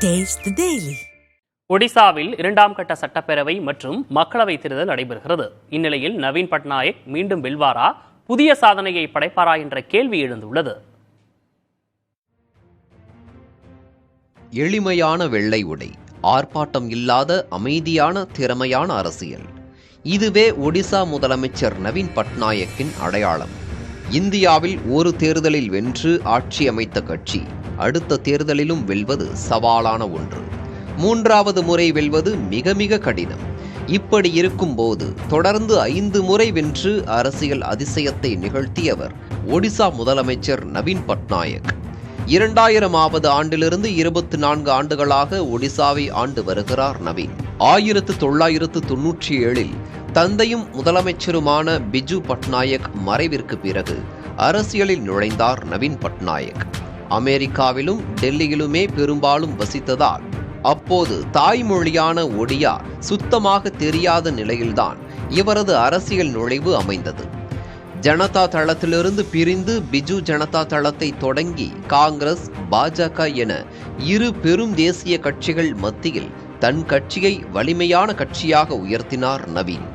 Taste the Daily. ஒடிசாவில் 2ஆம் கட்ட சட்டப்பேரவை மற்றும் மக்களவைத் தேர்தல் நடைபெறுகிறது. இந்நிலையில் நவீன் பட்நாயக் மீண்டும் வெல்வாரா, புதிய சாதனையை படைப்பாரா என்ற கேள்வி எழுந்துள்ளது. எளிமையான வெள்ளை உடை, ஆர்ப்பாட்டம் இல்லாத அமைதியான திறமையான அரசியல், இதுவே ஒடிசா முதலமைச்சர் நவீன் பட்நாயக்கின் அடையாளம். இந்தியாவில் ஒரு தேர்தலில் வென்று ஆட்சி அமைத்த கட்சி அடுத்த தேர்தலிலும் வெல்வது சவாலான ஒன்று. 3வது முறை வெல்வது மிக மிக கடினம். இப்படி இருக்கும்போது தொடர்ந்து 5 முறை வென்று அரசியல் அதிசயத்தை நிகழ்த்தியவர் ஒடிசா முதலமைச்சர் நவீன் பட்நாயக். 2000வது ஆண்டிலிருந்து 24 ஆண்டுகளாக ஒடிசாவை ஆண்டு வருகிறார் நவீன். 1997இல் தந்தையும் முதலமைச்சருமான பிஜு பட்நாயக் மறைவிற்கு பிறகு அரசியலில் நுழைந்தார் நவீன் பட்நாயக். அமெரிக்காவிலும் டெல்லியிலுமே பெரும்பாலும் வசித்ததால் அப்போது தாய்மொழியான ஒடியா சுத்தமாக தெரியாத நிலையில்தான் இவரது அரசியல் நுழைவு அமைந்தது. ஜனதா தளத்திலிருந்து பிரிந்து பிஜு ஜனதா தளத்தை தொடங்கி காங்கிரஸ், பாஜக என இரு பெரும் தேசிய கட்சிகள் மத்தியில் தன் கட்சியை வலிமையான கட்சியாக உயர்த்தினார் நவீன்.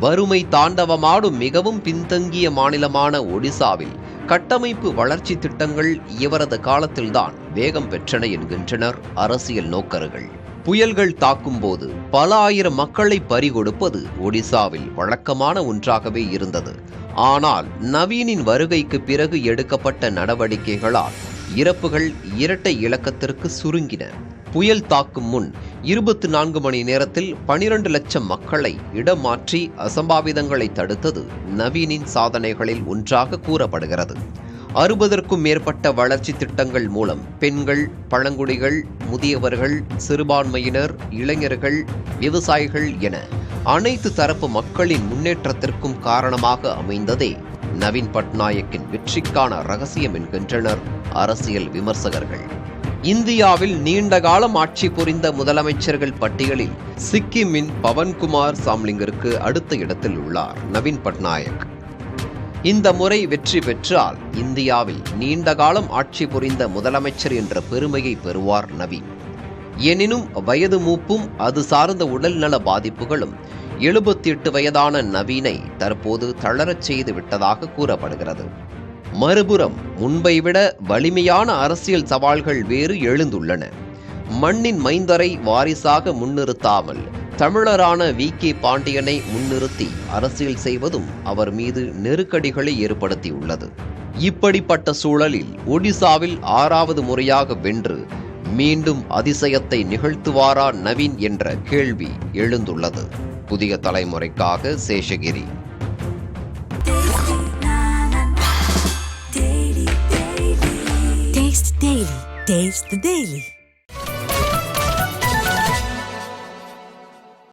வறுமை தாண்டவமாடும் மிகவும் பின்தங்கிய மாநிலமான ஒடிசாவில் கட்டமைப்பு வளர்ச்சி திட்டங்கள் இவரது காலத்தில்தான் வேகம் பெற்றன என்கின்றனர் அரசியல் நோக்கர்கள். புயல்கள் தாக்கும் போது பல ஆயிரம் மக்களை பறிகொடுப்பது ஒடிசாவில் வழக்கமான ஒன்றாகவே இருந்தது. ஆனால் நவீனின் வருகைக்கு பிறகு எடுக்கப்பட்ட நடவடிக்கைகளால் இறப்புகள் இரட்டை இலக்கத்திற்கு சுருங்கின. புயல் தாக்கும் முன் 24 மணி நேரத்தில் 12 லட்சம் மக்களை இடம் மாற்றி அசம்பாவிதங்களை தடுத்தது நவீனின் சாதனைகளில் ஒன்றாக கூறப்படுகிறது. 60க்கும் மேற்பட்ட வளர்ச்சி திட்டங்கள் மூலம் பெண்கள், பழங்குடிகள், முதியவர்கள், சிறுபான்மையினர், இளைஞர்கள், விவசாயிகள் என அனைத்து தரப்பு மக்களின் முன்னேற்றத்திற்கும் காரணமாக அமைந்ததே நவீன் பட்நாயக்கின் வெற்றிக்கான ரகசியம் என்கின்றனர் அரசியல் விமர்சகர்கள். இந்தியாவில் நீண்ட காலம் ஆட்சி புரிந்த முதலமைச்சர்கள் பட்டியலில் சிக்கிமின் பவன்குமார் சாம்லிங்கிற்கு அடுத்த இடத்தில் உள்ளார் நவீன் பட்நாயக். இந்த முறை வெற்றி பெற்றால் இந்தியாவில் நீண்ட காலம் ஆட்சி புரிந்த முதலமைச்சர் என்ற பெருமையை பெறுவார் நவீன். எனினும் வயது மூப்பும் அது சார்ந்த உடல்நல பாதிப்புகளும் 78 வயதான நவீனை தற்போது தளரச் செய்து விட்டதாக கூறப்படுகிறது. மறுபுறம் முன்பை விட வலிமையான அரசியல் சவால்கள் வேறு எழுந்துள்ளன. மண்ணின் மைந்தரை வாரிசாக முன்னிறுத்தாமல் தமிழரான VK பாண்டியனை முன்னிறுத்தி அரசியல் செய்வதும் அவர் மீது நெருக்கடிகளை ஏற்படுத்தியுள்ளது. இப்படிப்பட்ட சூழலில் ஒடிசாவில் 6வது முறையாக வென்று மீண்டும் அதிசயத்தை நிகழ்த்துவாரா நவீன் என்ற கேள்வி எழுந்துள்ளது. புதிய தலைமுறைக்காக சேஷகிரி. Taste the Daily.